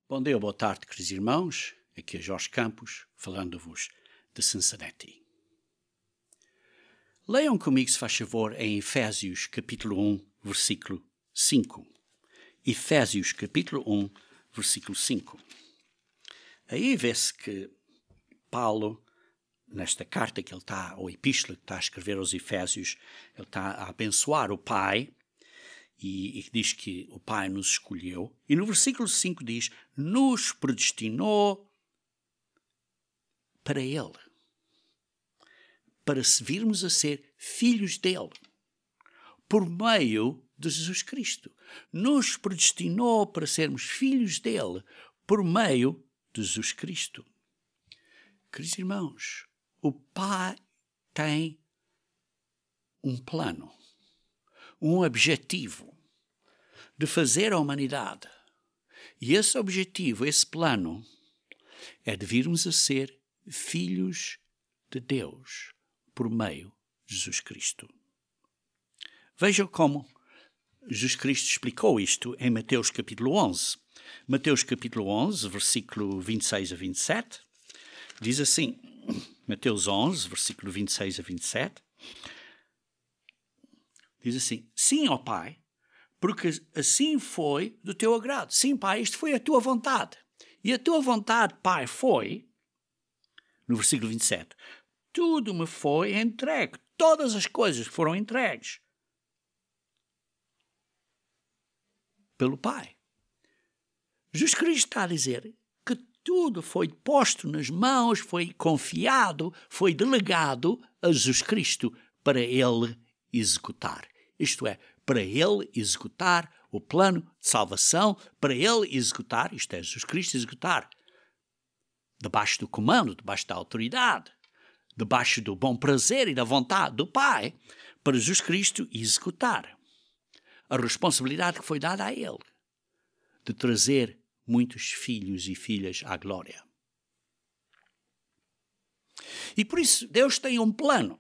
Bom dia, boa tarde, queridos irmãos. Aqui é Jorge Campos, falando-vos de Cincinnati. Leiam comigo, se faz favor, em Efésios capítulo 1, versículo 5. Efésios capítulo 1, versículo 5. Aí vê-se que Paulo, nesta carta que ele está, ou epístola que está a escrever aos Efésios, ele está a abençoar o Pai, e diz que o Pai nos escolheu. E no versículo 5 diz, nos predestinou para Ele, para se virmos a ser filhos dEle, por meio de Jesus Cristo. Nos predestinou para sermos filhos dEle, por meio de Jesus Cristo. Queridos irmãos, o Pai tem um plano, um objetivo de fazer a humanidade. E esse objetivo, esse plano, é de virmos a ser filhos de Deus por meio de Jesus Cristo. Vejam como Jesus Cristo explicou isto em Mateus capítulo 11. Mateus capítulo 11, versículo 26 a 27, diz assim, Mateus 11, versículo 26 a 27, diz assim, sim, ó Pai, porque assim foi do teu agrado. Sim, Pai, isto foi a tua vontade. E a tua vontade, Pai, foi, no versículo 27, tudo me foi entregue. Todas as coisas foram entregues pelo Pai. Jesus Cristo está a dizer que tudo foi posto nas mãos, foi confiado, foi delegado a Jesus Cristo para Ele executar. Isto é, para Ele executar o plano de salvação, para Ele executar, isto é, Jesus Cristo executar, debaixo do comando, debaixo da autoridade, debaixo do bom prazer e da vontade do Pai, para Jesus Cristo executar a responsabilidade que foi dada a Ele de trazer muitos filhos e filhas à glória. E por isso Deus tem um plano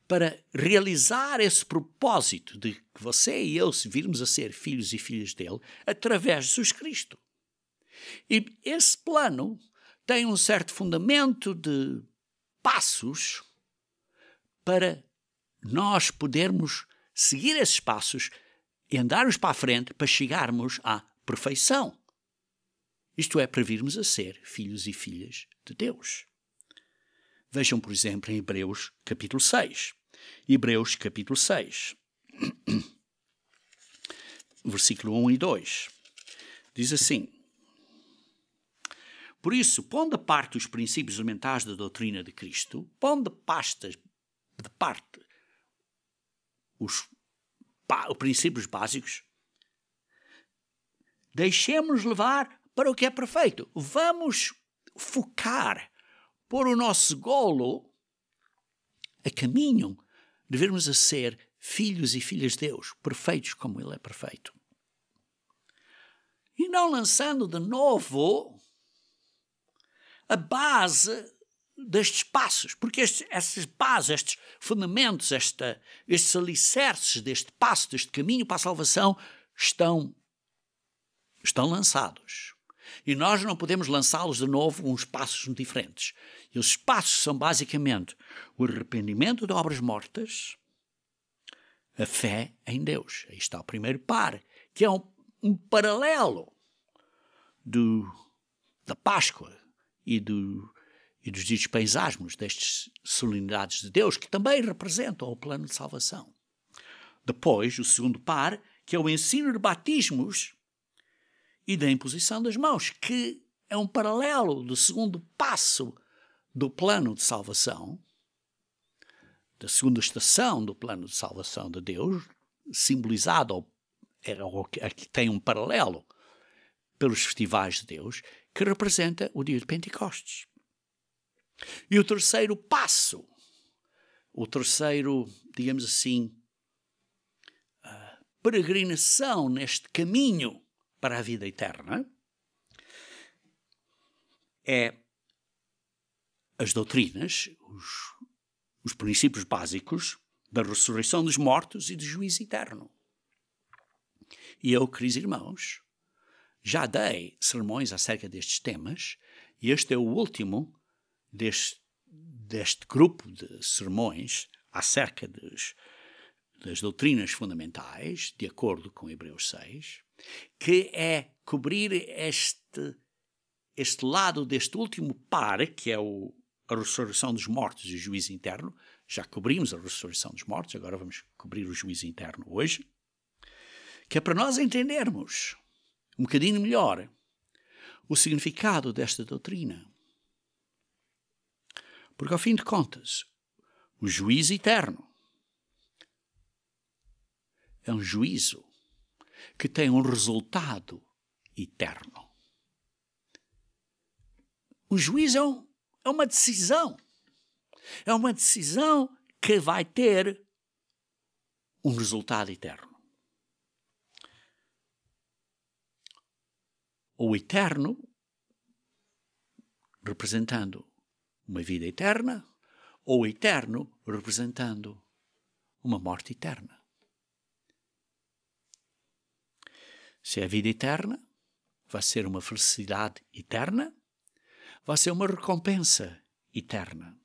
para realizar esse propósito de que você e eu se virmos a ser filhos e filhas dele através de Jesus Cristo. E esse plano tem um certo fundamento de passos para nós podermos seguir esses passos e andarmos para a frente para chegarmos à perfeição. Isto é, para virmos a ser filhos e filhas de Deus. Vejam, por exemplo, em Hebreus capítulo 6. Hebreus capítulo 6. Versículo 1 e 2. Diz assim, por isso, pondo a parte os princípios elementares da doutrina de Cristo, pondo de parte os princípios básicos, deixemos levar para o que é perfeito. Vamos focar, pôr o nosso golo a caminho de vermos a ser filhos e filhas de Deus, perfeitos como Ele é perfeito. E não lançando de novo a base destes passos, porque essas bases, estes fundamentos, estes alicerces deste passo, deste caminho para a salvação, estão lançados. E nós não podemos lançá-los de novo uns passos diferentes. E os passos são basicamente o arrependimento de obras mortas, a fé em Deus. Aí está o primeiro par, que é um paralelo da Páscoa e dos dias paisásmos, destas solenidades de Deus, que também representam o plano de salvação. Depois, o segundo par, que é o ensino de batismos e da imposição das mãos, que é um paralelo do segundo passo do plano de salvação, da segunda estação do plano de salvação de Deus, simbolizado, aqui tem um paralelo pelos festivais de Deus, que representa o dia de Pentecostes. E o terceiro passo, digamos assim, peregrinação neste caminho para a vida eterna, é as doutrinas, os princípios básicos da ressurreição dos mortos e do juízo eterno. E eu, queridos irmãos, já dei sermões acerca destes temas, e este é o último deste grupo de sermões acerca das doutrinas fundamentais, de acordo com Hebreus 6, que é cobrir este lado deste último par, que é a ressurreição dos mortos e o juízo interno. Já cobrimos a ressurreição dos mortos, agora vamos cobrir o juízo interno hoje, que é para nós entendermos um bocadinho melhor o significado desta doutrina. Porque, ao fim de contas, o juízo eterno é um juízo que tem um resultado eterno. O juízo é uma decisão. É uma decisão que vai ter um resultado eterno. O eterno, representando uma vida eterna, ou o eterno, representando uma morte eterna. Se é a vida eterna, vai ser uma felicidade eterna, vai ser uma recompensa eterna.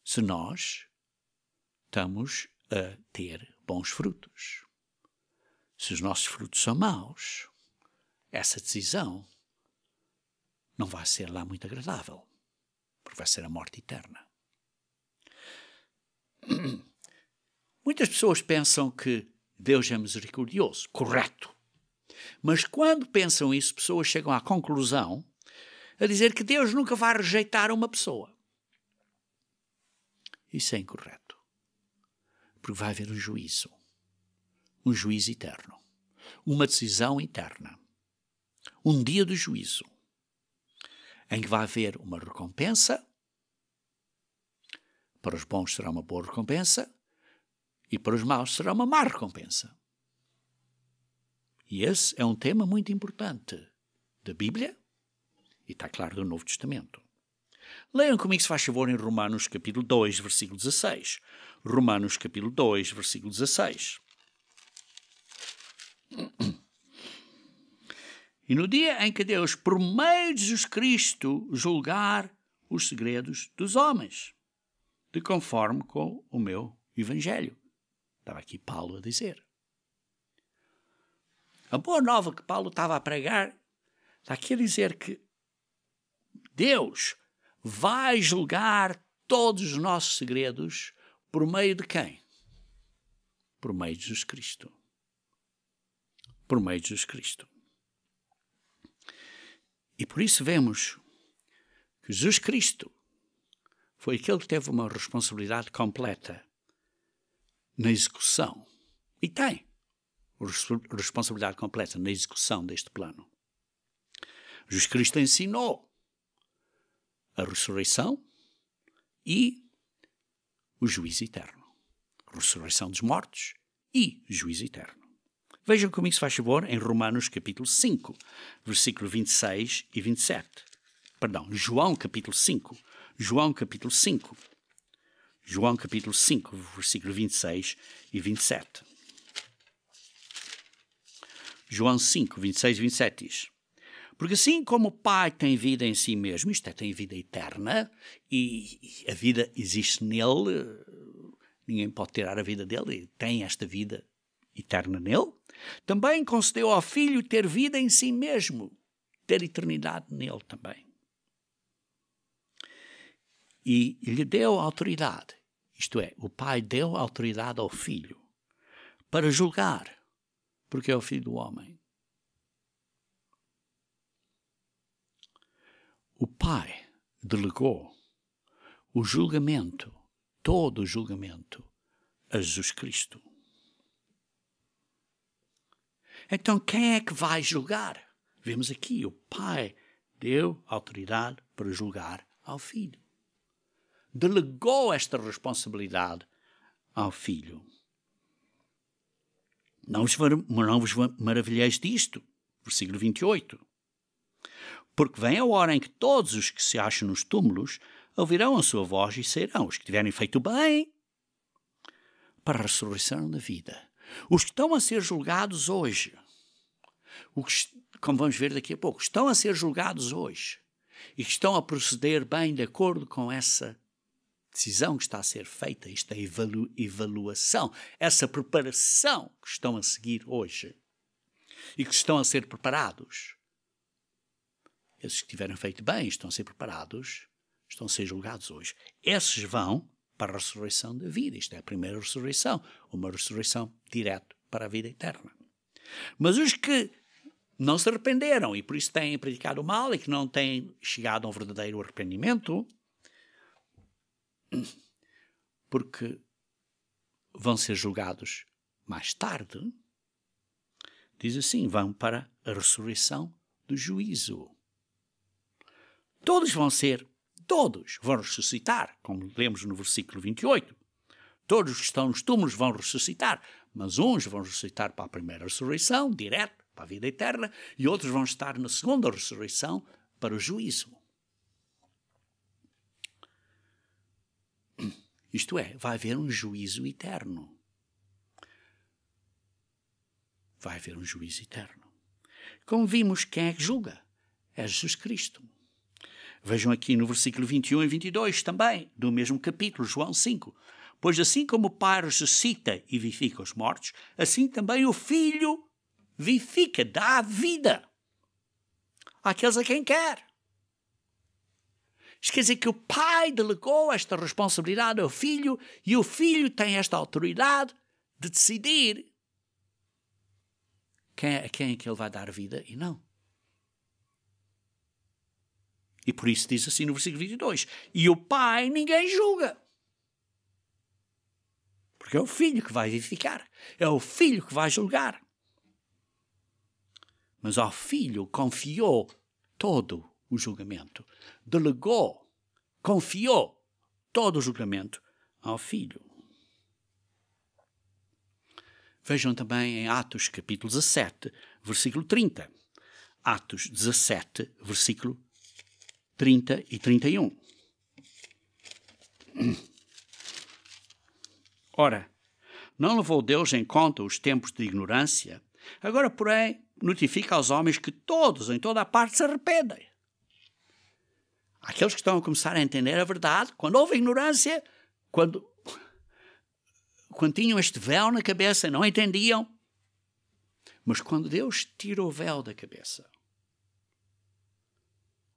Se nós estamos a ter bons frutos. Se os nossos frutos são maus, essa decisão não vai ser lá muito agradável, porque vai ser a morte eterna. Muitas pessoas pensam que Deus é misericordioso, correto. Mas quando pensam isso, pessoas chegam à conclusão a dizer que Deus nunca vai rejeitar uma pessoa. Isso é incorreto. Porque vai haver um juízo eterno, uma decisão eterna, um dia do juízo, em que vai haver uma recompensa. Para os bons será uma boa recompensa e para os maus será uma má recompensa. E esse é um tema muito importante da Bíblia e está claro do Novo Testamento. Leiam comigo, se faz favor, em Romanos capítulo 2, versículo 16. Romanos capítulo 2, versículo 16. E no dia em que Deus, por meio de Jesus Cristo, julgar os segredos dos homens, de conforme com o meu Evangelho. Estava aqui Paulo a dizer. A boa nova que Paulo estava a pregar está aqui a dizer que Deus vai julgar todos os nossos segredos por meio de quem? Por meio de Jesus Cristo. Por meio de Jesus Cristo. E por isso vemos que Jesus Cristo foi aquele que teve uma responsabilidade completa na execução. E tem responsabilidade completa na execução deste plano. Jesus Cristo ensinou a ressurreição e o juízo eterno. Ressurreição dos mortos e juízo eterno. Vejam comigo, se faz favor, em Romanos capítulo 5, versículo 26 e 27. Perdão, João capítulo 5. João capítulo 5. João capítulo 5, versículo 26 e 27. João 5, 26 e 27 diz: porque assim como o Pai tem vida em si mesmo, isto é, tem vida eterna, e a vida existe nele, ninguém pode tirar a vida dele, ele tem esta vida eterna nele, também concedeu ao Filho ter vida em si mesmo, ter eternidade nele também. E lhe deu autoridade, isto é, o Pai deu autoridade ao Filho para julgar, porque é o Filho do homem. O Pai delegou o julgamento, todo o julgamento, a Jesus Cristo. Então, quem é que vai julgar? Vemos aqui, o Pai deu autoridade para julgar ao Filho. Delegou esta responsabilidade ao Filho. Não vos maravilheis disto, versículo 28. Porque vem a hora em que todos os que se acham nos túmulos ouvirão a sua voz e sairão. Os que tiverem feito bem para a ressurreição da vida. Os que estão a ser julgados hoje. Os que como vamos ver daqui a pouco, estão a ser julgados hoje e que estão a proceder bem de acordo com essa decisão que está a ser feita, esta avaliação, essa preparação que estão a seguir hoje e que estão a ser preparados. Esses que tiveram feito bem estão a ser preparados, estão a ser julgados hoje. Esses vão para a ressurreição da vida. Isto é a primeira ressurreição, uma ressurreição direta para a vida eterna. Mas os que não se arrependeram e por isso têm praticado o mal e que não têm chegado a um verdadeiro arrependimento, porque vão ser julgados mais tarde, diz assim, vão para a ressurreição do juízo. Todos vão ressuscitar, como lemos no versículo 28. Todos os que estão nos túmulos vão ressuscitar, mas uns vão ressuscitar para a primeira ressurreição, direto, para a vida eterna, e outros vão estar na segunda ressurreição para o juízo. Isto é, vai haver um juízo eterno. Vai haver um juízo eterno. Como vimos, quem é que julga? É Jesus Cristo. Vejam aqui no versículo 21 e 22 também, do mesmo capítulo, João 5. Pois assim como o Pai ressuscita e vivifica os mortos, assim também o Filho vivifica, dá vida àqueles a quem quer. Isto quer dizer que o Pai delegou esta responsabilidade ao Filho e o Filho tem esta autoridade de decidir a quem é que ele vai dar vida e não. E por isso diz assim no versículo 22, e o Pai ninguém julga. Porque é o Filho que vai vivificar, é o Filho que vai julgar. Mas ao Filho confiou todo o julgamento, delegou, confiou todo o julgamento ao Filho. Vejam também em Atos capítulo 17, versículo 30. Atos 17, versículo 30 e 31. Ora, não levou Deus em conta os tempos de ignorância, agora, porém, notifica aos homens que todos, em toda a parte, se arrependem. Aqueles que estão a começar a entender a verdade, quando houve ignorância, quando tinham este véu na cabeça, não entendiam. Mas quando Deus tira o véu da cabeça,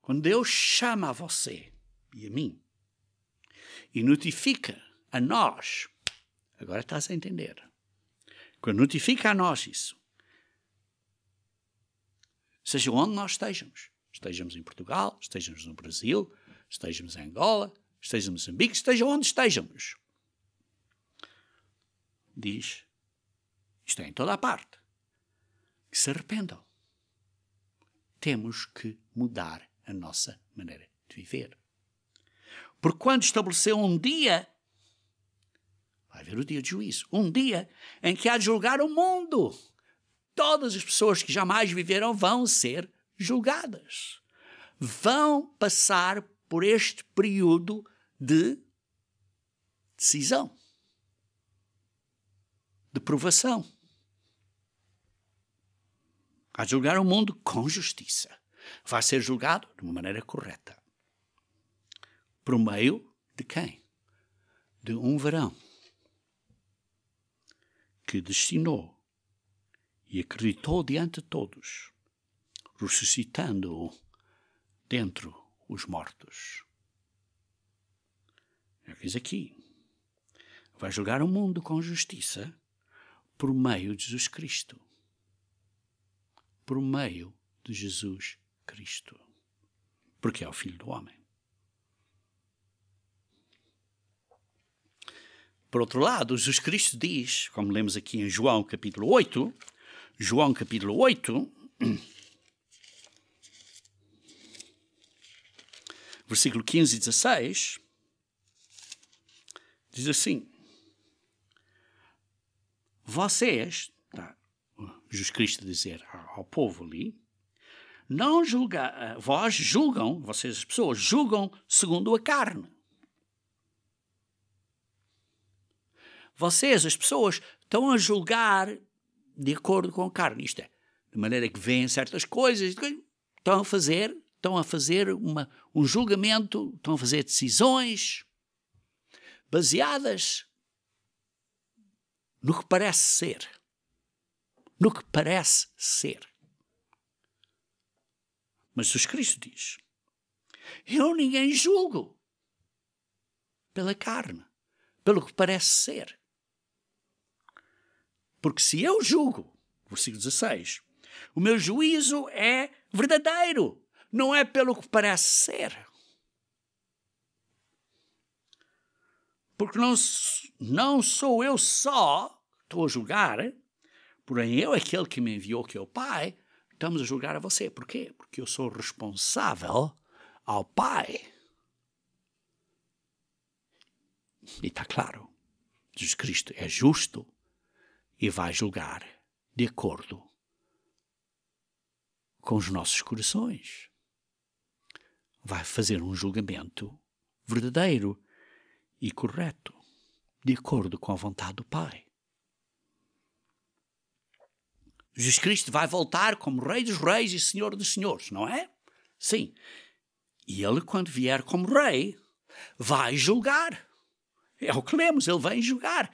quando Deus chama a você e a mim e notifica a nós, agora estás a entender, quando notifica a nós isso, seja onde nós estejamos em Portugal, estejamos no Brasil, estejamos em Angola, estejamos em Moçambique, esteja onde estejamos, diz, isto é em toda a parte, que se arrependam. Temos que mudar a nossa maneira de viver. Porque quando estabeleceu um dia, vai haver o dia de juízo, um dia em que há de julgar o mundo. Todas as pessoas que jamais viveram vão ser julgadas. Vão passar por este período de decisão, de provação. Há de julgar o mundo com justiça. Vai ser julgado de uma maneira correta. Por meio de quem? De um varão que destinou e acreditou diante de todos, ressuscitando dentre os mortos. Diz aqui, vai julgar o mundo com justiça por meio de Jesus Cristo. Por meio de Jesus Cristo. Porque é o Filho do Homem. Por outro lado, Jesus Cristo diz, como lemos aqui em João capítulo 8, versículo 15 e 16, diz assim, vocês, Jesus Cristo dizer ao povo ali, não julga, vocês as pessoas julgam segundo a carne. Vocês, as pessoas, estão a julgar de acordo com a carne. Isto é, de de maneira que veem certas coisas, estão a fazer um julgamento, estão a fazer decisões baseadas no que parece ser. No que parece ser. Mas Jesus Cristo diz: eu ninguém julgo pela carne, pelo que parece ser. Porque se eu julgo, versículo 16, o meu juízo é verdadeiro, não é pelo que parece ser. Porque não sou eu só que estou a julgar, porém eu, aquele que me enviou, que é o Pai, estamos a julgar a você. Porquê? Porque eu sou responsável ao Pai. E está claro, Jesus Cristo é justo e vai julgar de acordo com os nossos corações. Vai fazer um julgamento verdadeiro e correto, de acordo com a vontade do Pai. Jesus Cristo vai voltar como Rei dos Reis e Senhor dos Senhores, não é? Sim. E ele, quando vier como Rei, vai julgar. É o que lemos, ele vem julgar.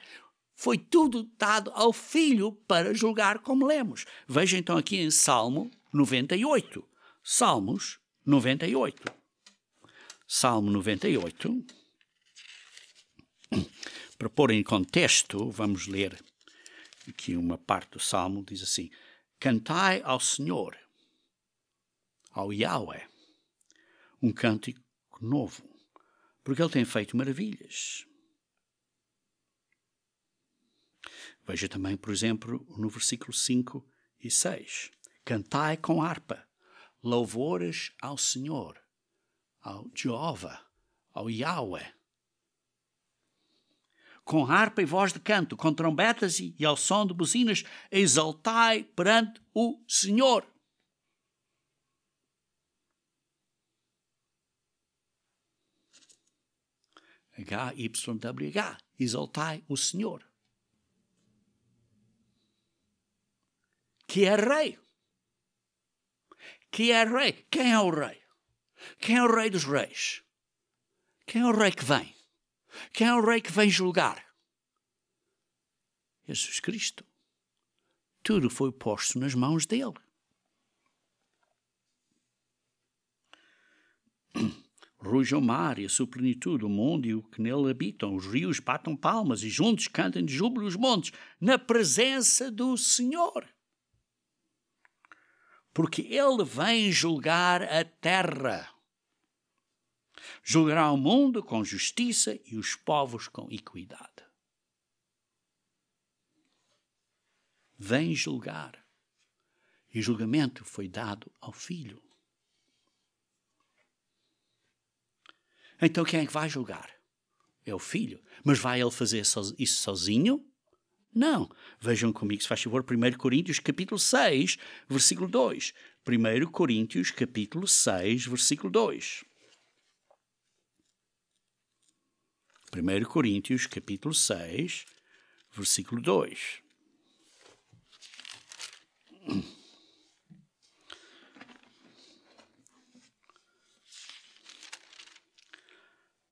Foi tudo dado ao Filho para julgar, como lemos. Veja então aqui em Salmo 98. Salmos 98. Salmo 98. Para pôr em contexto, vamos ler aqui uma parte do Salmo, diz assim: cantai ao Senhor, ao Yahweh, um cântico novo, porque Ele tem feito maravilhas. Veja também, por exemplo, no versículo 5 e 6. Cantai com harpa, louvores ao Senhor, ao Jeová, ao Yahweh. Com harpa e voz de canto, com trombetas e ao som de buzinas, exaltai perante o Senhor. HYWH, exaltai o Senhor. Que é Rei. Que é Rei. Quem é o Rei? Quem é o Rei dos Reis? Quem é o Rei que vem? Quem é o Rei que vem julgar? Jesus Cristo. Tudo foi posto nas mãos dele. Ruja o mar e a sua plenitude, o mundo e o que nele habitam. Os rios batam palmas e juntos cantem de júbilo os montes, na presença do Senhor. Porque ele vem julgar a terra. Julgará o mundo com justiça e os povos com equidade. Vem julgar. E o julgamento foi dado ao Filho. Então quem é que vai julgar? É o Filho. Mas vai ele fazer isso sozinho? Não. Vejam comigo, se faz favor, 1 Coríntios capítulo 6, versículo 2. 1 Coríntios capítulo 6, versículo 2. 1 Coríntios capítulo 6, versículo 2.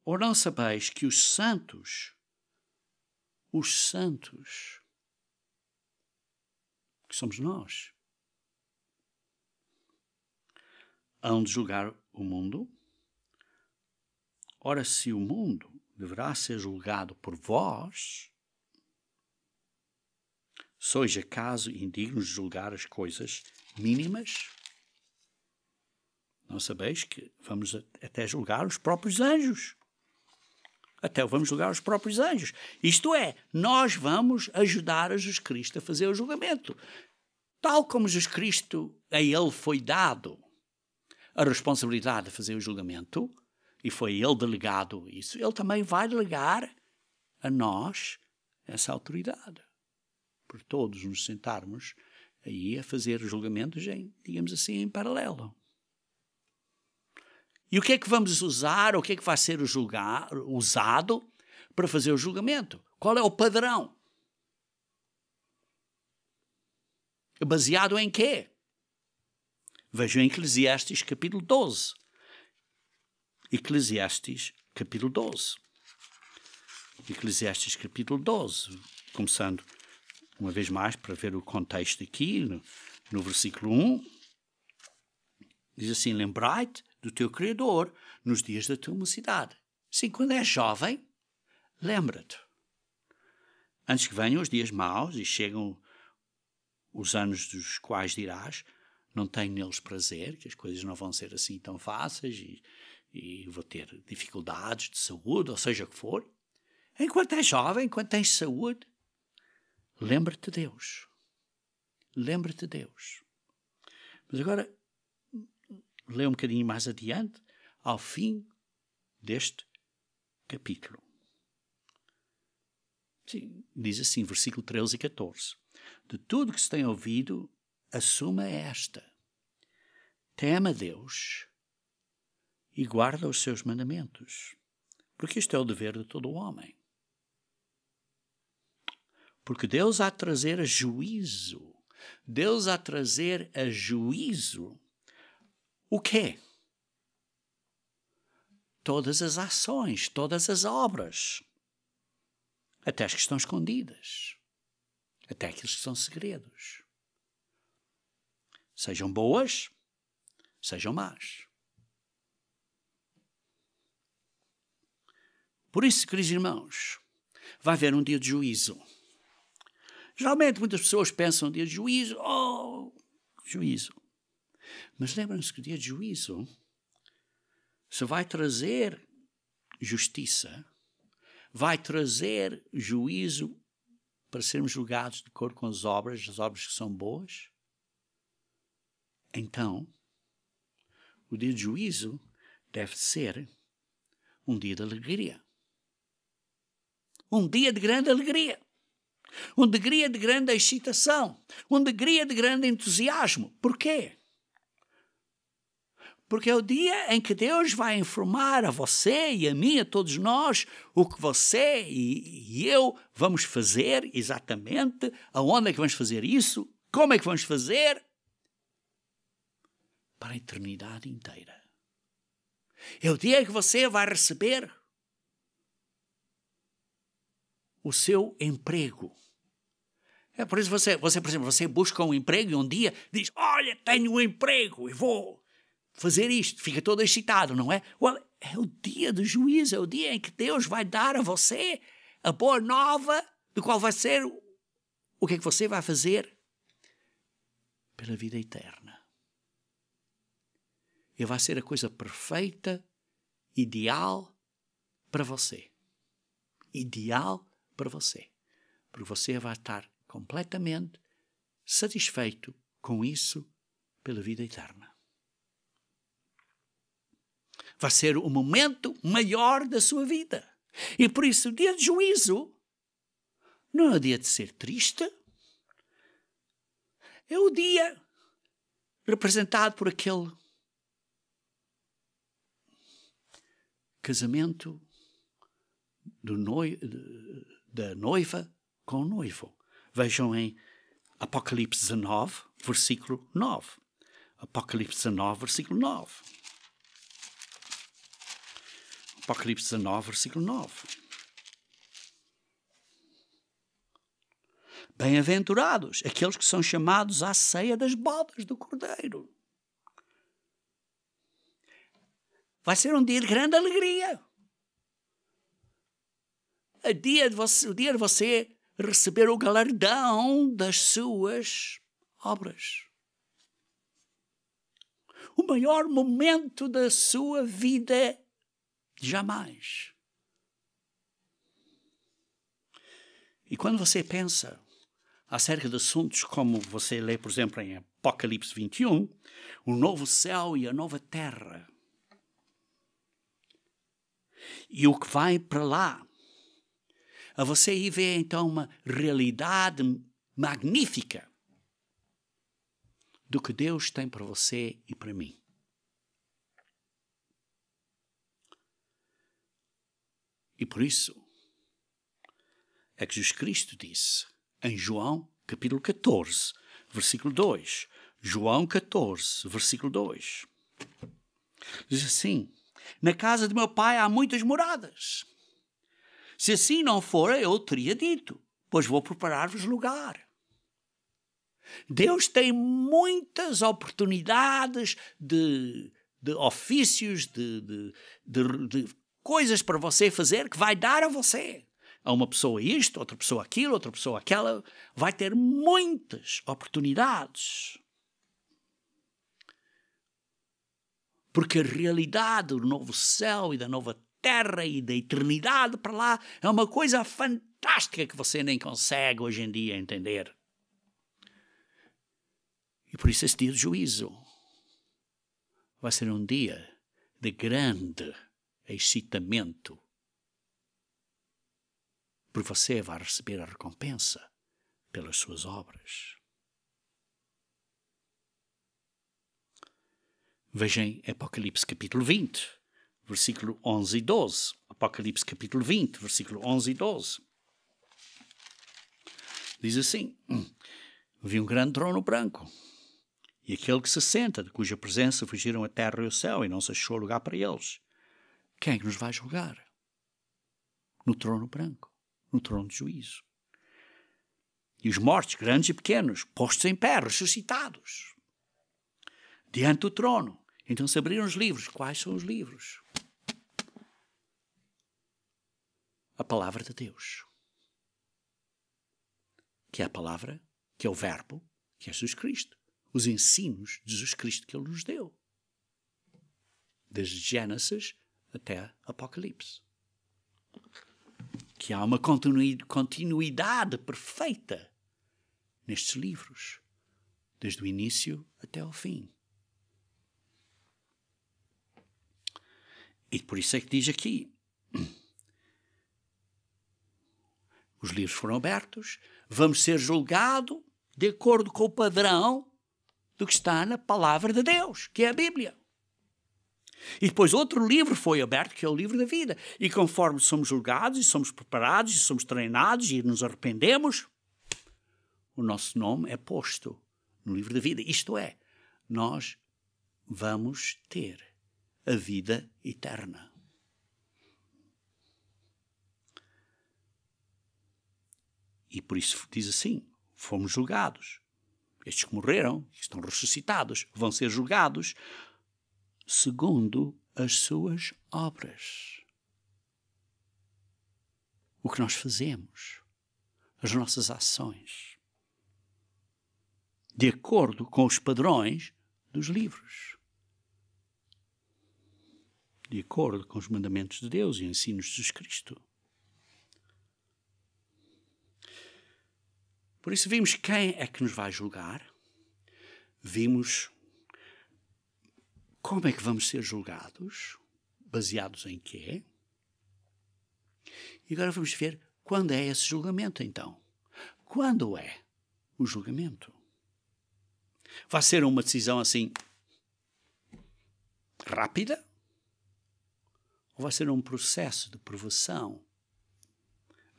Ou não sabeis que os santos, que somos nós, hão de julgar o mundo? Ora, se o mundo deverá ser julgado por vós, sois acaso indignos de julgar as coisas mínimas? Não sabeis que vamos até julgar os próprios anjos? Até vamos julgar os próprios anjos. Isto é, nós vamos ajudar a Jesus Cristo a fazer o julgamento. Tal como Jesus Cristo, a ele foi dado a responsabilidade de fazer o julgamento, e foi ele delegado isso, ele também vai delegar a nós essa autoridade. Por todos nos sentarmos aí a fazer julgamentos, digamos assim, em paralelo. E o que é que vamos usar, o que é que vai ser usado para fazer o julgamento? Qual é o padrão? Baseado em quê? Vejam em Eclesiastes capítulo 12. Eclesiastes capítulo 12. Eclesiastes capítulo 12. Começando uma vez mais para ver o contexto aqui, no versículo 1. Diz assim: lembrai-te do teu Criador nos dias da tua mocidade. Sim, quando és jovem, lembra-te. Antes que venham os dias maus e chegam os anos dos quais dirás, não tenho neles prazer, que as coisas não vão ser assim tão fáceis e vou ter dificuldades de saúde, ou seja o que for. Enquanto és jovem, enquanto tens saúde, lembra-te de Deus. Lembra-te de Deus. Mas agora, lê um bocadinho mais adiante, ao fim deste capítulo. Sim, diz assim, versículo 13 e 14. De tudo que se tem ouvido, assuma esta. Teme a Deus e guarda os seus mandamentos, porque isto é o dever de todo o homem. Porque Deus há de trazer a juízo. Deus há de trazer a juízo. O quê? Todas as ações, todas as obras. Até as que estão escondidas. Até aqueles que são segredos. Sejam boas, sejam más. Por isso, queridos irmãos, vai haver um dia de juízo. Geralmente muitas pessoas pensam no dia de juízo, juízo. Mas lembram-se que o dia de juízo se vai trazer justiça, vai trazer juízo para sermos julgados de acordo com as obras que são boas. Então, o dia de juízo deve ser um dia de alegria. Um dia de grande alegria. Um dia de grande excitação. Um dia de grande entusiasmo. Porquê? Porque é o dia em que Deus vai informar a você e a mim, a todos nós, o que você e eu vamos fazer exatamente, aonde é que vamos fazer isso, como é que vamos fazer, para a eternidade inteira. É o dia em que você vai receber o seu emprego. É por isso que você, por exemplo, você busca um emprego e um dia diz, olha, tenho um emprego e vou fazer isto, fica todo excitado, não é? É o dia do juízo, é o dia em que Deus vai dar a você a boa nova do qual vai ser o que é que você vai fazer pela vida eterna. E vai ser a coisa perfeita, ideal para você. Ideal para você. Porque você vai estar completamente satisfeito com isso pela vida eterna. Vai ser o momento maior da sua vida. E por isso o dia de juízo não é o dia de ser triste. É o dia representado por aquele casamento da noiva com o noivo. Vejam em Apocalipse 19, versículo 9. Apocalipse 19, versículo 9. Apocalipse 19, versículo 9. Bem-aventurados aqueles que são chamados à ceia das bodas do Cordeiro. Vai ser um dia de grande alegria. O dia de você receber o galardão das suas obras. O maior momento da sua vida jamais. E quando você pensa acerca de assuntos como você lê, por exemplo, em Apocalipse 21, o novo céu e a nova terra, e o que vai para lá, a você aí vê então uma realidade magnífica do que Deus tem para você e para mim. E por isso é que Jesus Cristo disse em João capítulo 14, versículo 2, João 14, versículo 2. Diz assim: na casa de meu pai há muitas moradas. Se assim não fora, eu teria dito, pois vou preparar-vos lugar. Deus tem muitas oportunidades de ofícios, de coisas para você fazer que vai dar a você. A uma pessoa isto, outra pessoa aquilo, outra pessoa aquela. Vai ter muitas oportunidades. Porque a realidade do novo céu e da nova terra e da eternidade para lá é uma coisa fantástica que você nem consegue hoje em dia entender. E por isso esse dia de juízo vai ser um dia de grande excitamento. Porque você vai receber a recompensa pelas suas obras. Vejam Apocalipse capítulo 20, versículo 11 e 12. Apocalipse capítulo 20, versículo 11 e 12. Diz assim: vi um grande trono branco, e aquele que se senta, de cuja presença fugiram a terra e o céu, e não se achou lugar para eles. Quem é que nos vai julgar? No trono branco, no trono de juízo. E os mortos, grandes e pequenos, postos em pé, ressuscitados, diante do trono. Então se abriram os livros. Quais são os livros? A palavra de Deus. Que é a palavra, que é o verbo, que é Jesus Cristo. Os ensinos de Jesus Cristo que Ele nos deu. Desde Gênesis até Apocalipse. Que há uma continuidade perfeita nestes livros. Desde o início até ao fim. E por isso é que diz aqui, os livros foram abertos, vamos ser julgados de acordo com o padrão do que está na palavra de Deus, que é a Bíblia. E depois outro livro foi aberto, que é o livro da vida. E conforme somos julgados, e somos preparados, e somos treinados, e nos arrependemos, o nosso nome é posto no livro da vida. Isto é, nós vamos ter a vida eterna. E por isso diz assim, fomos julgados. Estes que morreram, que estão ressuscitados, vão ser julgados segundo as suas obras. O que nós fazemos, as nossas ações, de acordo com os padrões dos livros. De acordo com os mandamentos de Deus e ensinos de Jesus Cristo. Por isso vimos quem é que nos vai julgar. Vimos como é que vamos ser julgados, baseados em quê. E agora vamos ver quando é esse julgamento então. Quando é o julgamento? Vai ser uma decisão assim rápida? Ou vai ser um processo de provação?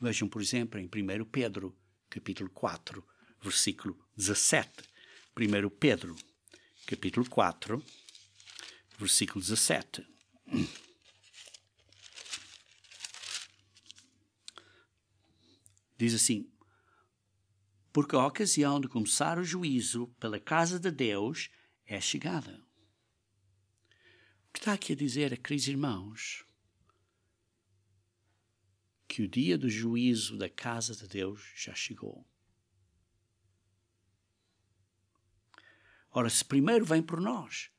Vejam, por exemplo, em 1 Pedro, capítulo 4, versículo 17. 1 Pedro, capítulo 4, versículo 17. Diz assim: porque a ocasião de começar o juízo pela casa de Deus é chegada. O que está aqui a dizer, queridos irmãos? Que o dia do juízo da casa de Deus já chegou. Ora, se primeiro vem por nós,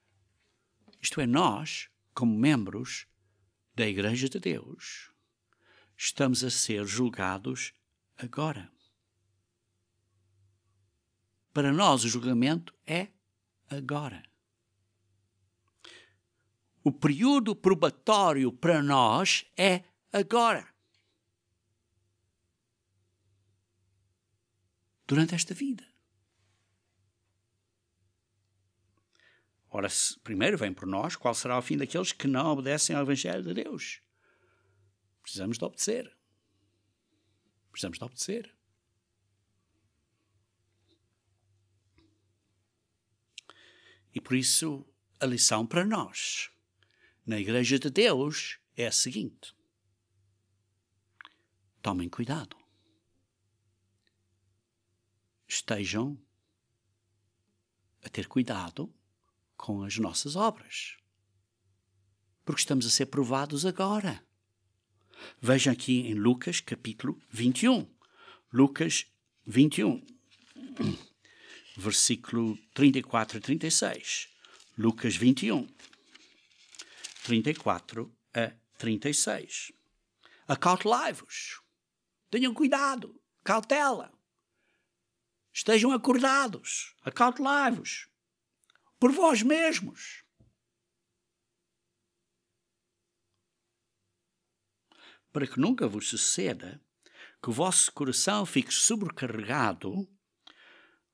isto é, nós, como membros da Igreja de Deus, estamos a ser julgados agora. Para nós o julgamento é agora. O período probatório para nós é agora. Durante esta vida. Ora, se primeiro vem por nós, qual será o fim daqueles que não obedecem ao Evangelho de Deus? Precisamos de obedecer. Precisamos de obedecer. E por isso a lição para nós, na Igreja de Deus, é a seguinte: tomem cuidado. Estejam a ter cuidado com as nossas obras, porque estamos a ser provados agora. Vejam aqui em Lucas capítulo 21. Lucas 21, versículo 34 a 36. Lucas 21, 34 a 36. Acautelai-vos. Tenham cuidado. Cautela. Estejam acordados. Acautelai-vos. Por vós mesmos. Para que nunca vos suceda que o vosso coração fique sobrecarregado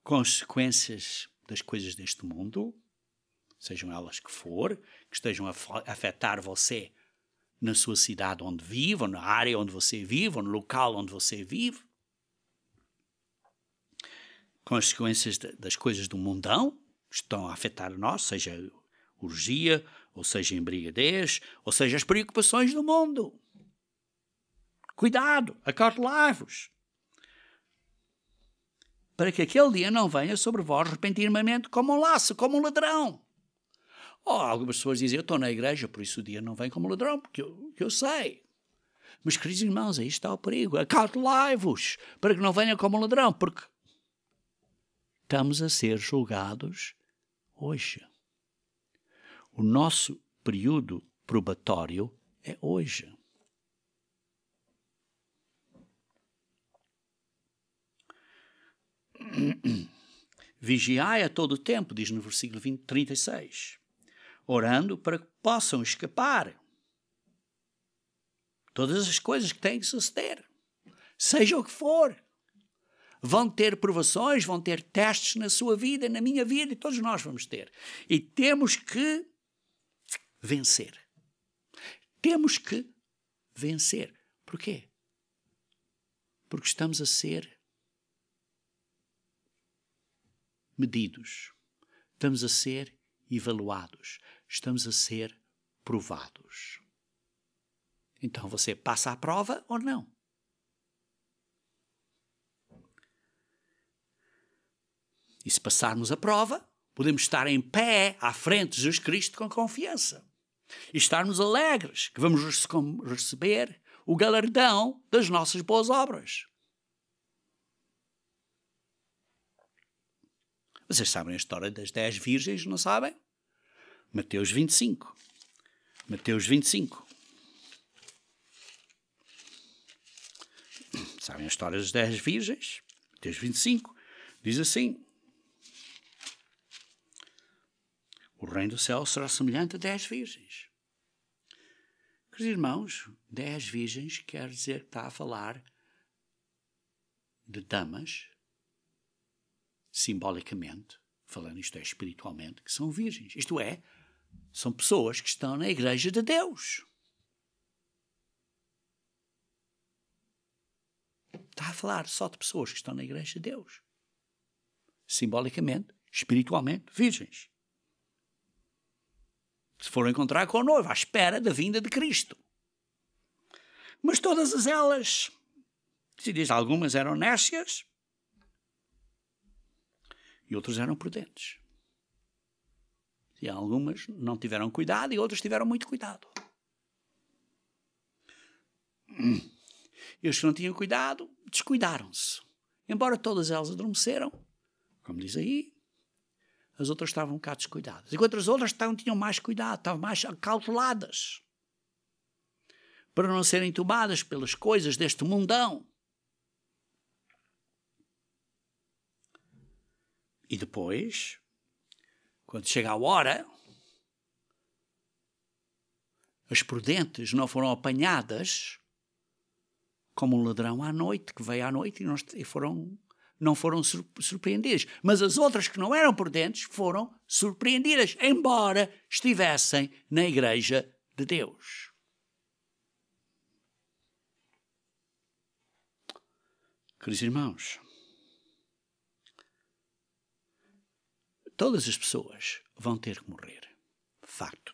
com as consequências das coisas deste mundo, sejam elas que for, que estejam a afetar você na sua cidade onde vive, ou na área onde você vive, ou no local onde você vive, com as consequências das coisas do mundão, que estão a afetar a nós, seja orgia, ou seja embriaguez, ou seja as preocupações do mundo. Cuidado, acautelai-vos, para que aquele dia não venha sobre vós repentinamente como um laço, como um ladrão. Algumas pessoas dizem, eu estou na igreja, por isso o dia não vem como ladrão, porque eu sei. Mas, queridos irmãos, aí está o perigo. Acautelai-vos, para que não venha como um ladrão, porque estamos a ser julgados hoje. O nosso período probatório é hoje. Vigiai a todo o tempo, diz no versículo 36, orando para que possam escapar todas as coisas que têm que suceder, seja o que for. Vão ter provações, vão ter testes na sua vida, na minha vida, e todos nós vamos ter. E temos que vencer. Temos que vencer. Porquê? Porque estamos a ser medidos. Estamos a ser avaliados. Estamos a ser provados. Então você passa a prova ou não? E se passarmos a prova, podemos estar em pé à frente de Jesus Cristo com confiança. E estarmos alegres que vamos receber o galardão das nossas boas obras. Vocês sabem a história das 10 virgens, não sabem? Mateus 25. Mateus 25. Sabem a história das 10 virgens? Mateus 25. Diz assim: o reino do céu será semelhante a 10 virgens. Queridos irmãos, 10 virgens quer dizer que está a falar de damas, simbolicamente, falando isto é espiritualmente, que são virgens. Isto é, são pessoas que estão na igreja de Deus. Está a falar só de pessoas que estão na igreja de Deus. Simbolicamente, espiritualmente, virgens. Se foram encontrar com o noivo, à espera da vinda de Cristo. Mas todas elas, se diz, algumas eram nécias e outras eram prudentes. E algumas não tiveram cuidado e outras tiveram muito cuidado. E os que não tinham cuidado, descuidaram-se. Embora todas elas adormeceram, como diz aí, as outras estavam um bocado descuidadas. Enquanto as outras tinham mais cuidado, estavam mais acauteladas, para não serem tomadas pelas coisas deste mundão. E depois, quando chega a hora, as prudentes não foram apanhadas como um ladrão à noite, que veio à noite e não foram surpreendidas. Mas as outras que não eram prudentes foram surpreendidas, embora estivessem na igreja de Deus. Queridos irmãos, Todas as pessoas vão ter que morrer. Facto.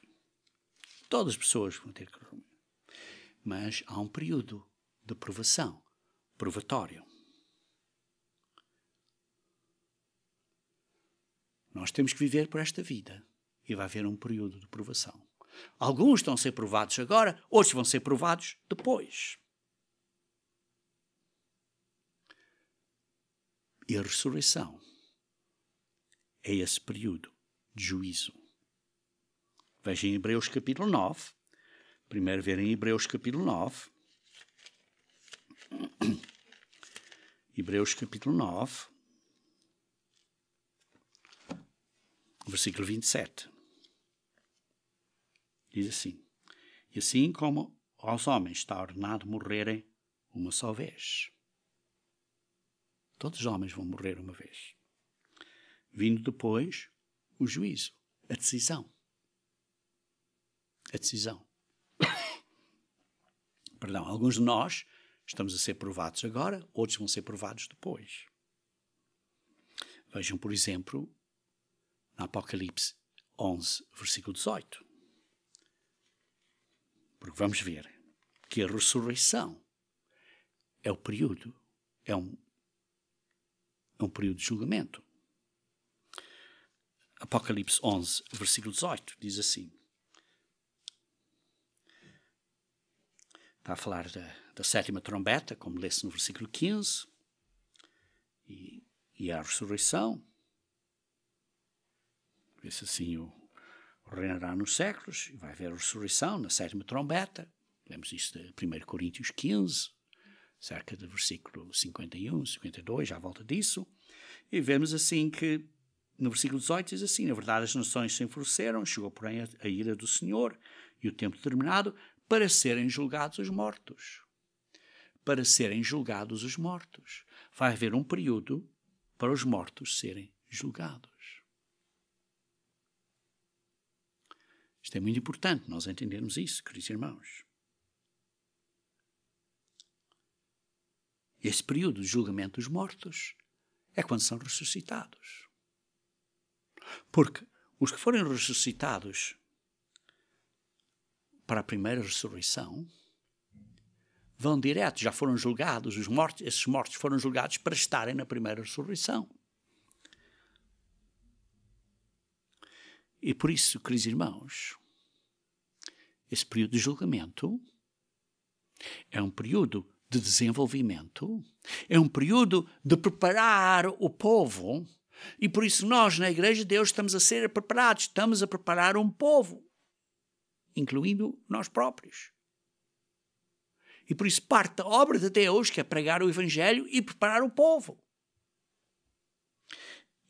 Todas as pessoas vão ter que morrer. Mas há um período de provação, provatório. Nós temos que viver por esta vida e vai haver um período de provação. Alguns estão a ser provados agora, outros vão ser provados depois. E a ressurreição é esse período de juízo. Vejam em Hebreus capítulo 9. Primeiro ver em Hebreus capítulo 9. Hebreus capítulo 9. Versículo 27. Diz assim: E assim como aos homens está ordenado morrerem uma só vez. Todos os homens vão morrer uma vez. Vindo depois o juízo, a decisão. A decisão. Perdão, alguns de nós estamos a ser provados agora, outros vão ser provados depois. Vejam, por exemplo, no Apocalipse 11, versículo 18. Porque vamos ver que a ressurreição é o período, é um período de julgamento. Apocalipse 11, versículo 18, diz assim. Está a falar da sétima trombeta, como lê-se no versículo 15, e a ressurreição. Vê-se assim, o reinará nos séculos, e vai haver a ressurreição na sétima trombeta. Lemos isso de 1 Coríntios 15, cerca do versículo 51, 52, à volta disso. E vemos assim que, no versículo 18, diz assim: Na verdade, as nações se enfureceram, chegou, porém, a ira do Senhor, e o tempo determinado, para serem julgados os mortos. Para serem julgados os mortos. Vai haver um período para os mortos serem julgados. Isto é muito importante, nós entendermos isso, queridos irmãos. Esse período de julgamento dos mortos é quando são ressuscitados. Porque os que forem ressuscitados para a primeira ressurreição vão direto, já foram julgados, esses mortos foram julgados para estarem na primeira ressurreição. E por isso, queridos irmãos, esse período de julgamento é um período de desenvolvimento, é um período de preparar o povo, e por isso nós, na Igreja de Deus, estamos a ser preparados, estamos a preparar um povo, incluindo nós próprios. E por isso parte da obra de Deus, que é pregar o Evangelho e preparar o povo.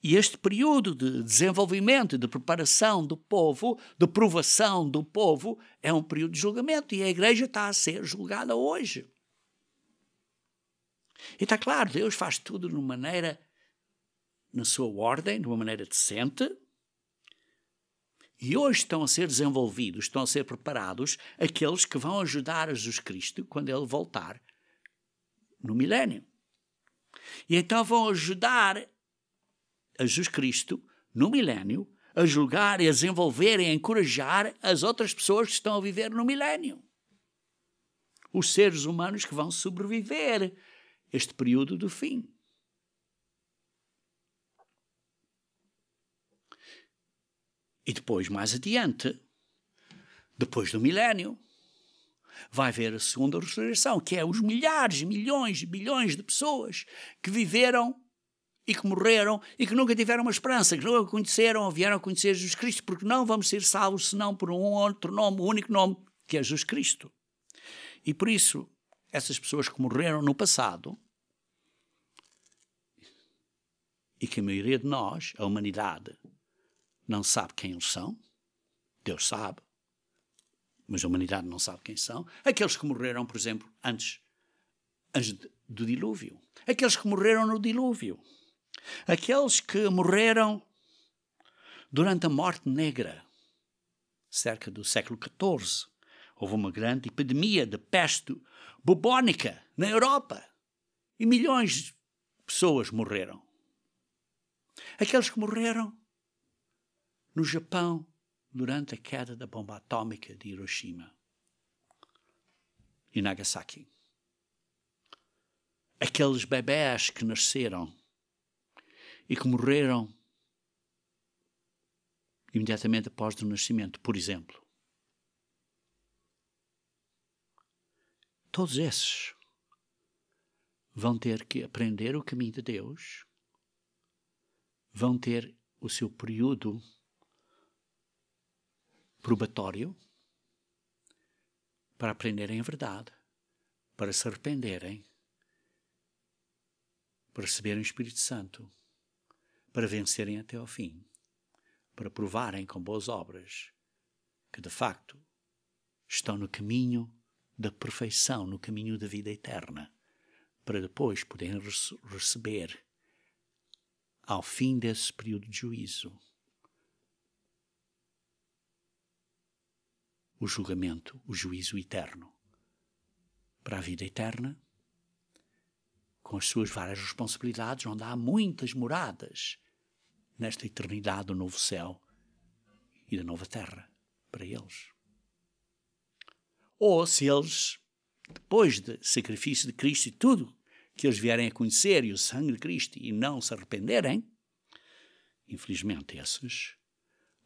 E este período de desenvolvimento, de preparação do povo, de provação do povo, é um período de julgamento. E a Igreja está a ser julgada hoje. E está claro, Deus faz tudo de uma maneira, na sua ordem, de uma maneira decente. E hoje estão a ser desenvolvidos, estão a ser preparados aqueles que vão ajudar a Jesus Cristo quando Ele voltar no milénio. E então vão ajudar a Jesus Cristo no milénio a julgar e a desenvolver e a encorajar as outras pessoas que estão a viver no milénio. Os seres humanos que vão sobreviver este período do fim. E depois, mais adiante, depois do milénio, vai haver a segunda ressurreição, que é os milhares, milhões, bilhões de pessoas que viveram e que morreram e que nunca tiveram uma esperança, que nunca conheceram ou vieram a conhecer Jesus Cristo, porque não vamos ser salvos senão por um outro nome, um único nome, que é Jesus Cristo. E por isso, essas pessoas que morreram no passado, e que a maioria de nós, a humanidade, não sabe quem eles são, Deus sabe, mas a humanidade não sabe quem são. Aqueles que morreram, por exemplo, antes do dilúvio. Aqueles que morreram no dilúvio. Aqueles que morreram durante a morte negra, cerca do século XIV. Houve uma grande epidemia de peste bubónica na Europa e milhões de pessoas morreram. Aqueles que morreram no Japão durante a queda da bomba atômica de Hiroshima e Nagasaki. Aqueles bebés que nasceram e que morreram imediatamente após o nascimento, por exemplo. Todos esses vão ter que aprender o caminho de Deus, vão ter o seu período probatório para aprenderem a verdade, para se arrependerem, para receberem o Espírito Santo, para vencerem até ao fim, para provarem com boas obras que, de facto, estão no caminho da perfeição, no caminho da vida eterna, para depois poderem receber, ao fim desse período de juízo, o julgamento, o juízo eterno, para a vida eterna, com as suas várias responsabilidades, onde há muitas moradas nesta eternidade do novo céu e da nova terra para eles. Ou se eles, depois do sacrifício de Cristo e tudo que eles vierem a conhecer e o sangue de Cristo e não se arrependerem, infelizmente esses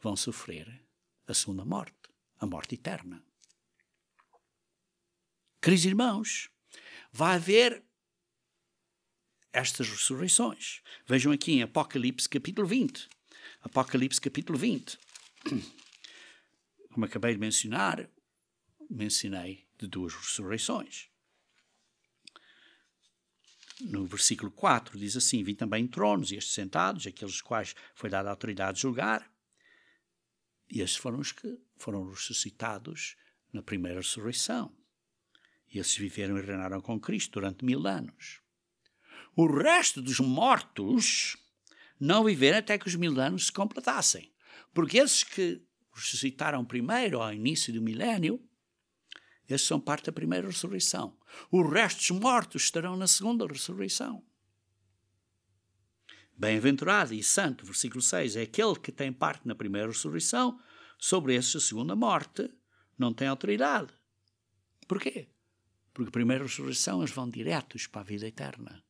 vão sofrer a segunda morte, a morte eterna. Queridos irmãos, vai haver estas ressurreições. Vejam aqui em Apocalipse capítulo 20. Apocalipse capítulo 20. Como acabei de mencionei de duas ressurreições. No versículo 4 diz assim: vi também tronos e estes sentados, aqueles quais foi dada a autoridade de julgar. E estes foram os que foram ressuscitados na primeira ressurreição. E esses viveram e reinaram com Cristo durante 1000 anos. O resto dos mortos não viveram até que os 1000 anos se completassem. Porque esses que ressuscitaram primeiro, ao início do milénio, esses são parte da primeira ressurreição. O resto dos mortos estarão na segunda ressurreição. Bem-aventurado e santo, versículo 6, é aquele que tem parte na primeira ressurreição, sobre esse a segunda morte não tem autoridade. Porquê? Porque a primeira ressurreição eles vão diretos para a vida eterna.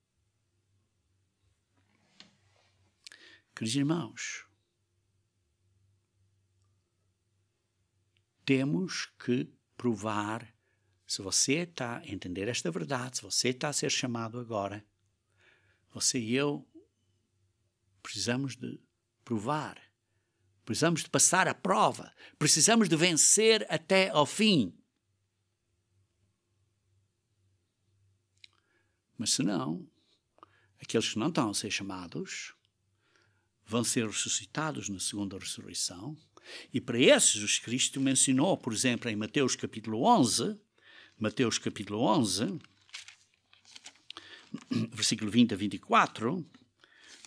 Queridos irmãos, temos que provar, se você está a entender esta verdade, se você está a ser chamado agora, você e eu precisamos de provar, precisamos de passar a prova, precisamos de vencer até ao fim. Mas se não, aqueles que não estão a ser chamados vão ser ressuscitados na segunda ressurreição. E para esses, Jesus Cristo mencionou, por exemplo, em Mateus capítulo 11, versículo 20 a 24,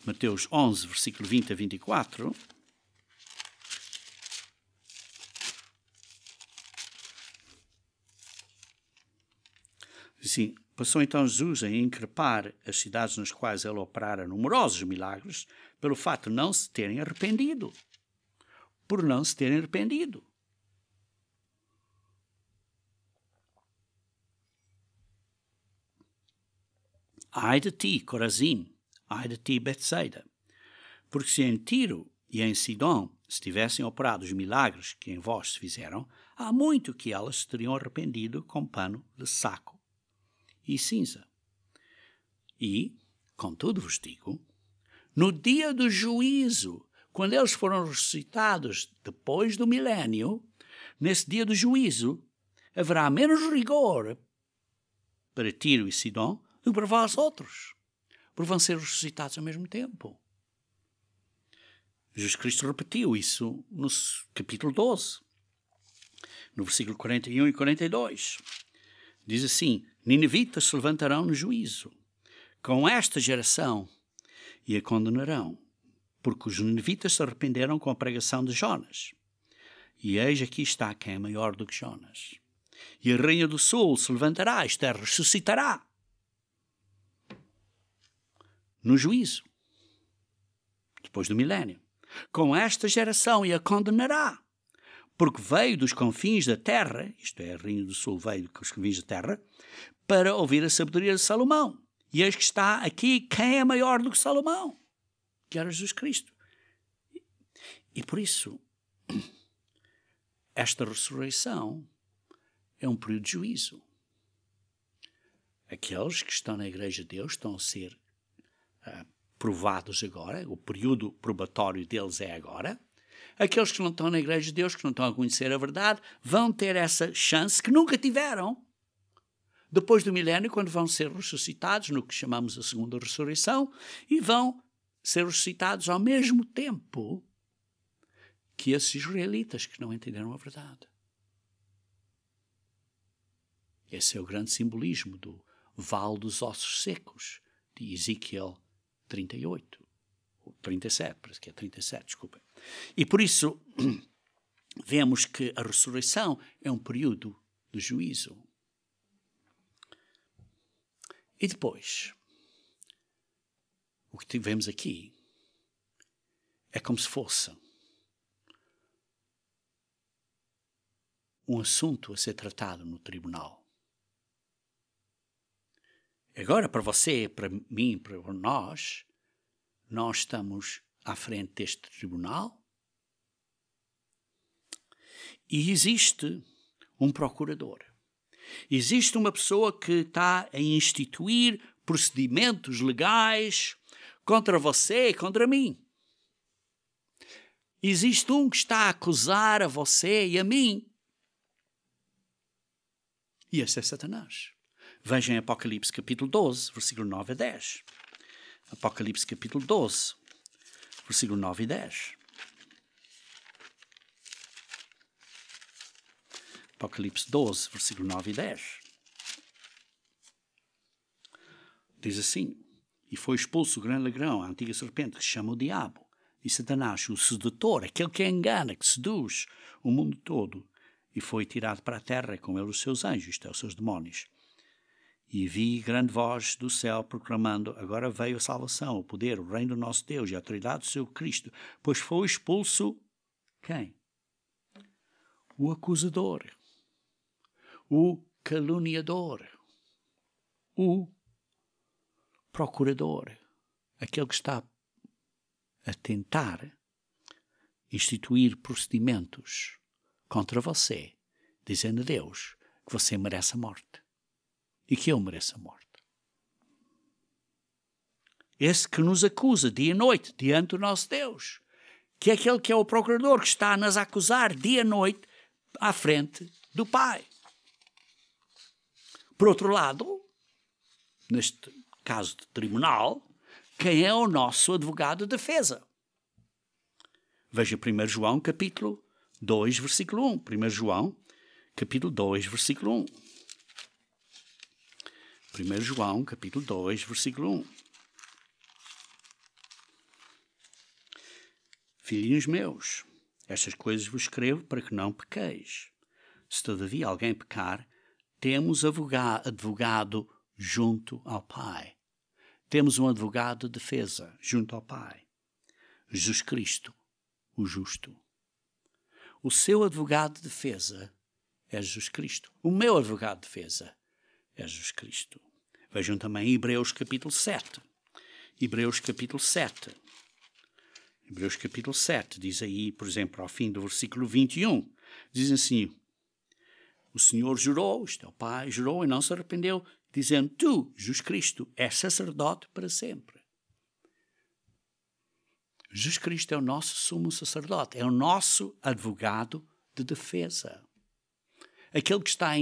Mateus 11, versículo 20 a 24, assim, passou então Jesus a increpar as cidades nas quais ele operara numerosos milagres pelo fato de não se terem arrependido. Por não se terem arrependido. Ai de ti, Corazim, ai de ti, Betsaida, porque se em Tiro e em Sidom se tivessem operado os milagres que em vós se fizeram, há muito que elas se teriam arrependido com pano de saco e cinza. E, contudo vos digo, no dia do juízo, quando eles foram ressuscitados depois do milénio, nesse dia do juízo, haverá menos rigor para Tiro e Sidom do que para vós outros, porque vão ser ressuscitados ao mesmo tempo. Jesus Cristo repetiu isso no capítulo 12, no versículo 41 e 42. Diz assim: ninivitas se levantarão no juízo com esta geração e a condenarão, porque os ninivitas se arrependeram com a pregação de Jonas. E eis aqui está quem é maior do que Jonas. E a rainha do sul se levantará, isto é, ressuscitará, no juízo, depois do milénio. com esta geração e a condenará, porque veio dos confins da terra, isto é, o Reino do Sul veio dos confins da terra, para ouvir a sabedoria de Salomão. E eis que está aqui quem é maior do que Salomão, que era Jesus Cristo. E por isso, esta ressurreição é um período de juízo. Aqueles que estão na Igreja de Deus estão a ser provados agora, o período probatório deles é agora. Aqueles que não estão na Igreja de Deus, que não estão a conhecer a verdade, vão ter essa chance que nunca tiveram depois do milénio, quando vão ser ressuscitados no que chamamos a segunda ressurreição, e vão ser ressuscitados ao mesmo tempo que esses israelitas que não entenderam a verdade. Esse é o grande simbolismo do Vale dos Ossos Secos, de Ezequiel 38, ou 37, parece que é 37, desculpem. E por isso, vemos que a ressurreição é um período de juízo. E depois, o que tivemos aqui é como se fosse um assunto a ser tratado no tribunal. Agora, para você, para mim, para nós estamos à frente deste tribunal e existe um procurador. Existe uma pessoa que está a instituir procedimentos legais contra você e contra mim. Existe um que está a acusar a você e a mim. E esse é Satanás. Vejam Apocalipse capítulo 12, versículo 9 a 10. Apocalipse capítulo 12, versículo 9 e 10. Apocalipse 12, versículo 9 e 10. Diz assim: E foi expulso o grande ladrão, a antiga serpente, que se chama o diabo, e Satanás, o sedutor, aquele que engana, que seduz o mundo todo, e foi tirado para a terra, com ele os seus anjos, isto é, os seus demónios. E vi grande voz do céu proclamando: Agora veio a salvação, o poder, o reino do nosso Deus e a autoridade do seu Cristo, pois foi expulso quem? O acusador, o caluniador, o procurador, aquele que está a tentar instituir procedimentos contra você, dizendo a Deus que você merece a morte e que eu mereço a morte. Esse que nos acusa dia e noite diante do nosso Deus, que é aquele que é o procurador que está a nos acusar dia e noite à frente do Pai. Por outro lado, neste caso de tribunal, quem é o nosso advogado de defesa? Veja 1 João capítulo 2, versículo 1. 1 João capítulo 2, versículo 1. 1 João capítulo 2, versículo 1. Filhinhos meus, estas coisas vos escrevo para que não pequeis. Se todavia alguém pecar, temos advogado junto ao Pai. Temos um advogado de defesa junto ao Pai. Jesus Cristo, o justo. O seu advogado de defesa é Jesus Cristo. O meu advogado de defesa é Jesus Cristo. Vejam também Hebreus capítulo 7. Hebreus capítulo 7. Hebreus capítulo 7 diz aí, por exemplo, ao fim do versículo 21, diz assim: O Senhor jurou, isto é o Pai, jurou e não se arrependeu, dizendo: Tu, Jesus Cristo, és sacerdote para sempre. Jesus Cristo é o nosso sumo sacerdote, é o nosso advogado de defesa. Aquele que está a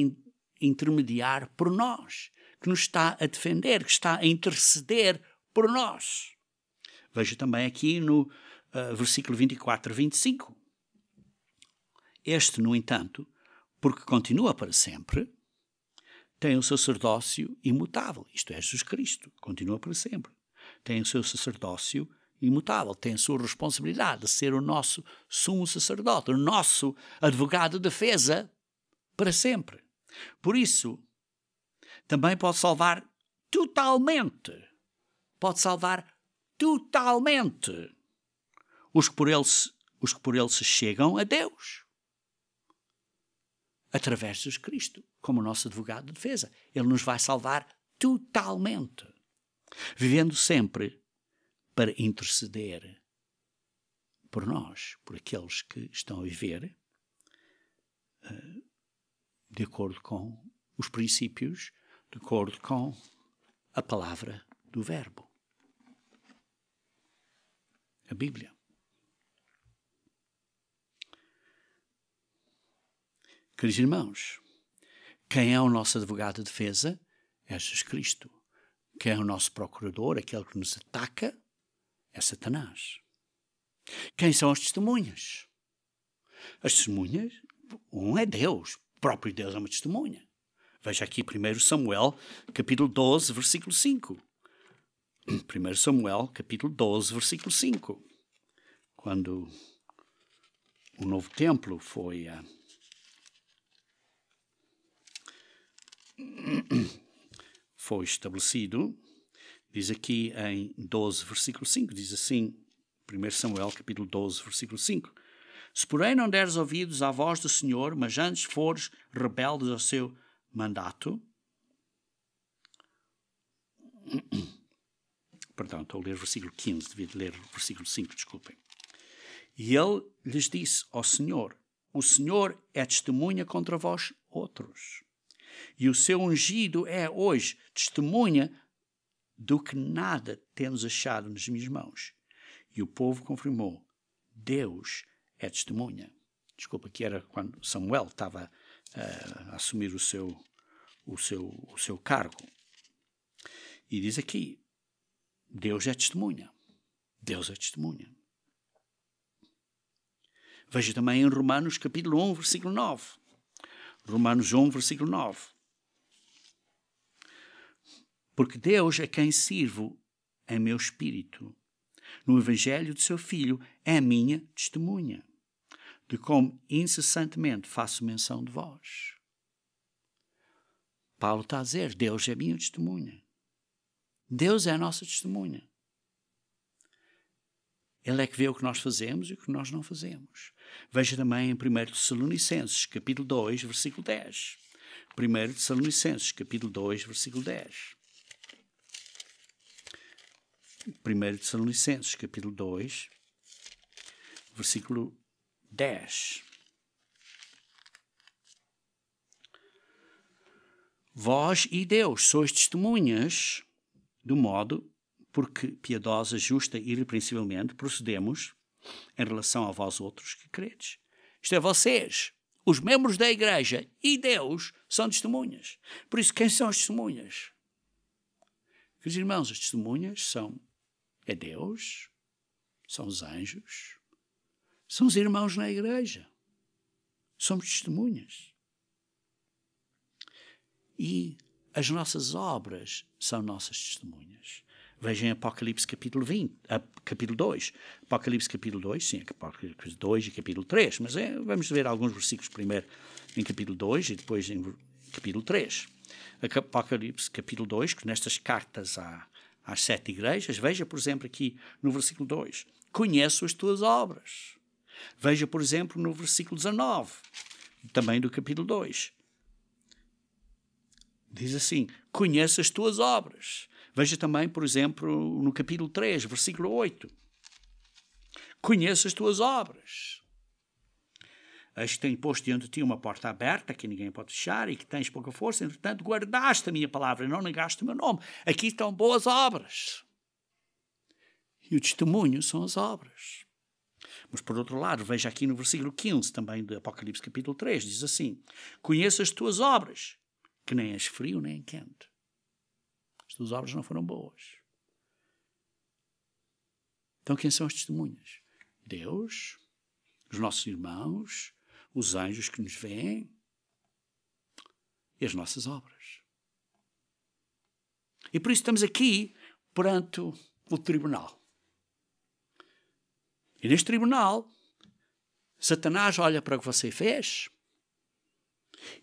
intermediar por nós, que nos está a defender, que está a interceder por nós. Veja também aqui no versículo 24 e 25. Este, no entanto, porque continua para sempre, tem o sacerdócio imutável. Isto é, Jesus Cristo, continua para sempre. Tem o seu sacerdócio imutável, tem a sua responsabilidade de ser o nosso sumo sacerdote, o nosso advogado de defesa para sempre. Por isso, também pode salvar totalmente. Pode salvar totalmente os que por ele se chegam a Deus. Através de Jesus Cristo, como nosso advogado de defesa. Ele nos vai salvar totalmente. Vivendo sempre para interceder por nós, por aqueles que estão a viver de acordo com os princípios, de acordo com a palavra do Verbo. A Bíblia. Queridos irmãos, quem é o nosso advogado de defesa? É Jesus Cristo. Quem é o nosso procurador, aquele que nos ataca? É Satanás. Quem são as testemunhas? As testemunhas, um é Deus. O próprio Deus é uma testemunha. Veja aqui 1 Samuel, capítulo 12, versículo 5. 1 Samuel, capítulo 12, versículo 5. Quando o novo templo foi estabelecido, diz aqui em 12, versículo 5, diz assim, 1 Samuel, capítulo 12, versículo 5. Se porém não deres ouvidos à voz do Senhor, mas antes fores rebeldes ao seu mandato. Perdão, estou a ler o versículo 15, devia de ler o versículo 5, desculpem. E ele lhes disse ao Senhor, o Senhor é testemunha contra vós outros. E o seu ungido é hoje testemunha do que nada temos achado nas minhas mãos. E o povo confirmou, Deus é testemunha. Desculpa, que era quando Samuel estava a assumir o seu cargo. E diz aqui, Deus é testemunha. Deus é testemunha. Veja também em Romanos capítulo 1, versículo 9. Romanos 1, versículo 9. Porque Deus a quem sirvo em meu espírito, no evangelho de seu Filho, é a minha testemunha, de como incessantemente faço menção de vós. Paulo está a dizer, Deus é a minha testemunha. Deus é a nossa testemunha. Ele é que vê o que nós fazemos e o que nós não fazemos. Veja também em 1 Tessalonicenses, capítulo 2, versículo 10. 1 Tessalonicenses, capítulo 2, versículo 10. 1 Tessalonicenses, capítulo 2, versículo 10. Vós e Deus sois testemunhas do modo porque piedosa, justa e irrepreensivelmente procedemos em relação a vós outros que credes. Isto é, vocês, os membros da igreja e Deus, são testemunhas. Por isso, quem são as testemunhas? Queridos irmãos, as testemunhas é Deus, são os anjos, são os irmãos na igreja. Somos testemunhas. E as nossas obras são nossas testemunhas. Vejam Apocalipse capítulo 2. Apocalipse capítulo 2, sim, Apocalipse 2 e capítulo 3. Mas vamos ver alguns versículos primeiro em capítulo 2 e depois em capítulo 3. Apocalipse capítulo 2, que nestas cartas às 7 igrejas, veja, por exemplo, aqui no versículo 2. Conheço as tuas obras. Veja, por exemplo, no versículo 19, também do capítulo 2. Diz assim, conheço as tuas obras. Veja também, por exemplo, no capítulo 3, versículo 8. Conheço as tuas obras. Eis que tenho posto diante de ti uma porta aberta, que ninguém pode fechar, e que tens pouca força, entretanto guardaste a minha palavra e não negaste o meu nome. Aqui estão boas obras. E o testemunho são as obras. Mas, por outro lado, veja aqui no versículo 15, também de Apocalipse capítulo 3, diz assim, conheço as tuas obras, que nem és frio nem quente. As tuas obras não foram boas. Então, quem são as testemunhas? Deus, os nossos irmãos, os anjos que nos veem e as nossas obras. E por isso estamos aqui perante o tribunal. E neste tribunal, Satanás olha para o que você fez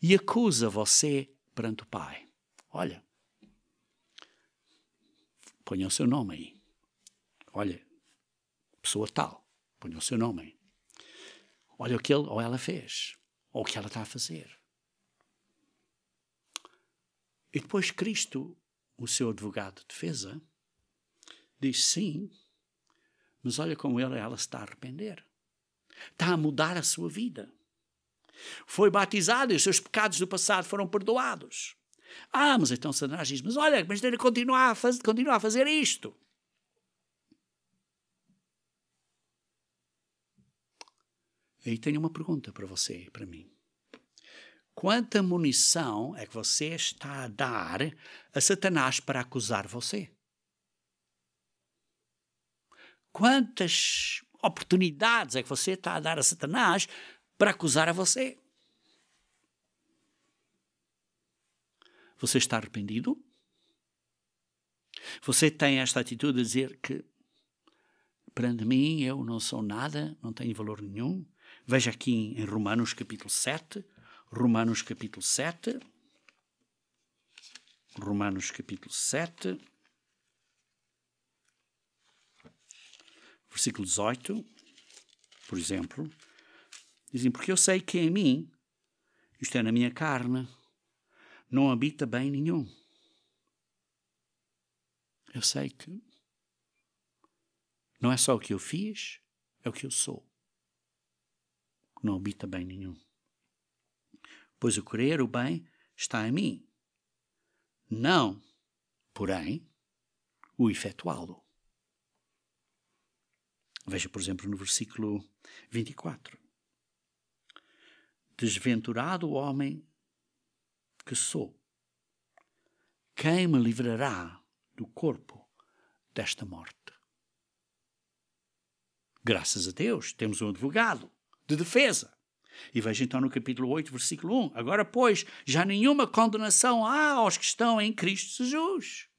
e acusa você perante o Pai. Olha, ponha o seu nome aí. Olha, pessoa tal, Ponha o seu nome. Olha o que ele ou ela fez. Ou o que ela está a fazer. E depois Cristo, o seu advogado de defesa, diz sim, mas olha como ele ou ela se está a arrepender. Está a mudar a sua vida. Foi batizado e os seus pecados do passado foram perdoados. Mas então Satanás diz, mas olha, mas ele continua a fazer isto. Aí tenho uma pergunta para você e para mim. Quanta munição é que você está a dar a Satanás para acusar você? Quantas oportunidades é que você está a dar a Satanás para acusar a você? Você está arrependido? Você tem esta atitude de dizer que perante mim eu não sou nada, não tenho valor nenhum? Veja aqui em Romanos capítulo 7. Romanos capítulo 7. Romanos capítulo 7. Versículo 18. Por exemplo. Dizem, porque eu sei que em mim, isto é, na minha carne, não habita bem nenhum. Eu sei que não é só o que eu fiz, é o que eu sou. Não habita bem nenhum. Pois o querer o bem está em mim. Não, porém, o efetuá-lo. Veja, por exemplo, no versículo 24. Desventurado o homem que sou. Quem me livrará do corpo desta morte? Graças a Deus, temos um advogado de defesa. E veja então no capítulo 8, versículo 1. Agora, pois, já nenhuma condenação há aos que estão em Cristo Jesus.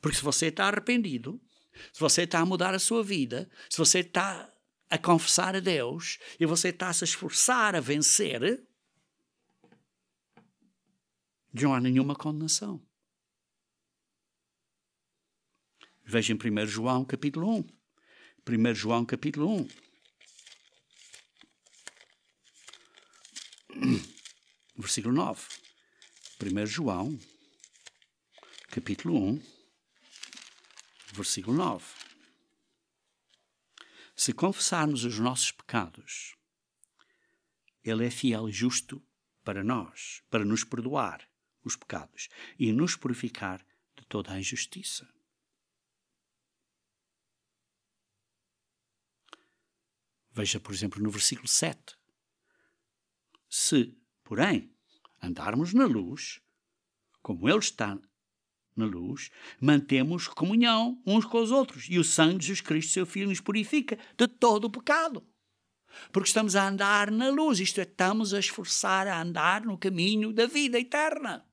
Porque se você está arrependido, se você está a mudar a sua vida, se você está a confessar a Deus e você está a se esforçar a vencer, não há nenhuma condenação. Veja em 1 João capítulo 1. 1 João capítulo 1. Versículo 9. 1 João capítulo 1. Versículo 9. Se confessarmos os nossos pecados, Ele é fiel e justo para nós, para nos perdoar os pecados e nos purificar de toda a injustiça. Veja, por exemplo, no versículo 7. Se, porém, andarmos na luz, como Ele está na luz, mantemos comunhão uns com os outros. E o sangue de Jesus Cristo, seu Filho, nos purifica de todo o pecado. Porque estamos a andar na luz, isto é, estamos a esforçar a andar no caminho da vida eterna.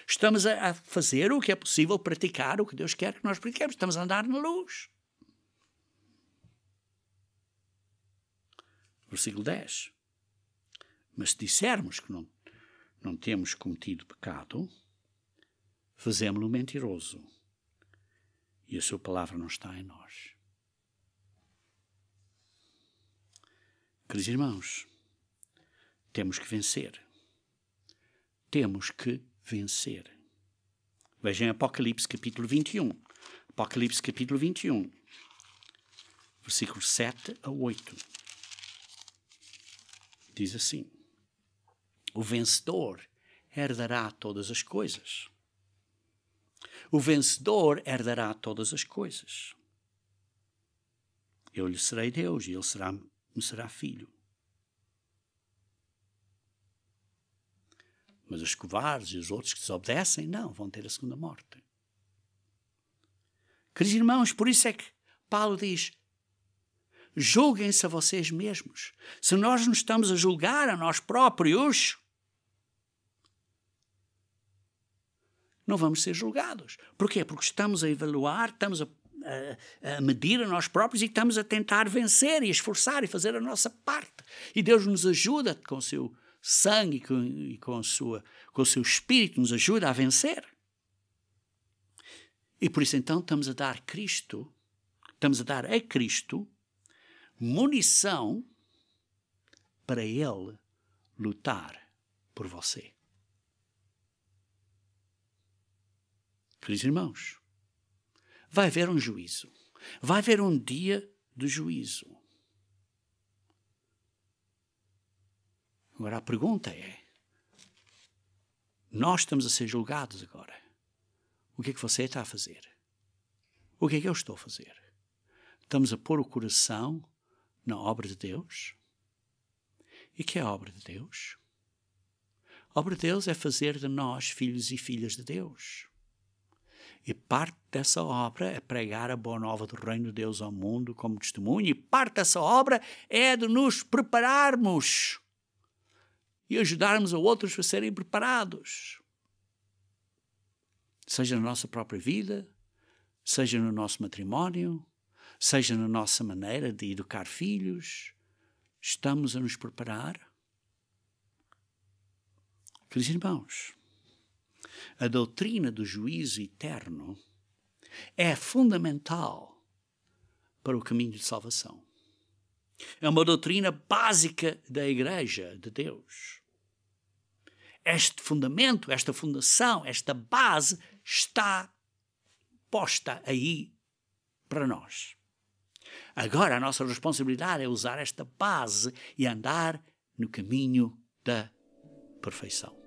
Estamos a fazer o que é possível, praticar o que Deus quer que nós pratiquemos. Estamos a andar na luz. Versículo 10. Mas se dissermos que não temos cometido pecado, fazemos-lo mentiroso e a sua palavra não está em nós. Queridos irmãos, temos que vencer. Temos que vencer. Vejam Apocalipse capítulo 21. Apocalipse capítulo 21. Versículos 7 a 8. Diz assim: o vencedor herdará todas as coisas. O vencedor herdará todas as coisas. Eu lhe serei Deus e ele me será filho. Mas os covardes e os outros que desobedecem, não, vão ter a segunda morte. Queridos irmãos, por isso é que Paulo diz: julguem-se a vocês mesmos. Se nós nos estamos a julgar a nós próprios, não vamos ser julgados. Porquê? Porque estamos a avaliar, estamos a medir a nós próprios e estamos a tentar vencer e esforçar e fazer a nossa parte. E Deus nos ajuda com o seu sangue e com o seu espírito, nos ajuda a vencer. E por isso então estamos a dar a Cristo munição para Ele lutar por você. Queridos irmãos, vai haver um juízo. Vai haver um dia do juízo. Agora a pergunta é, nós estamos a ser julgados agora. O que é que você está a fazer? O que é que eu estou a fazer? Estamos a pôr o coração na obra de Deus? E o que é a obra de Deus? A obra de Deus é fazer de nós filhos e filhas de Deus. E parte dessa obra é pregar a boa nova do reino de Deus ao mundo como testemunho. E parte dessa obra é de nos prepararmos e ajudarmos a outros a serem preparados. Seja na nossa própria vida, seja no nosso matrimónio, seja na nossa maneira de educar filhos, estamos a nos preparar. Queridos irmãos, a doutrina do juízo eterno é fundamental para o caminho de salvação. É uma doutrina básica da Igreja de Deus. Este fundamento, esta fundação, esta base está posta aí para nós. Agora a nossa responsabilidade é usar esta base e andar no caminho da perfeição.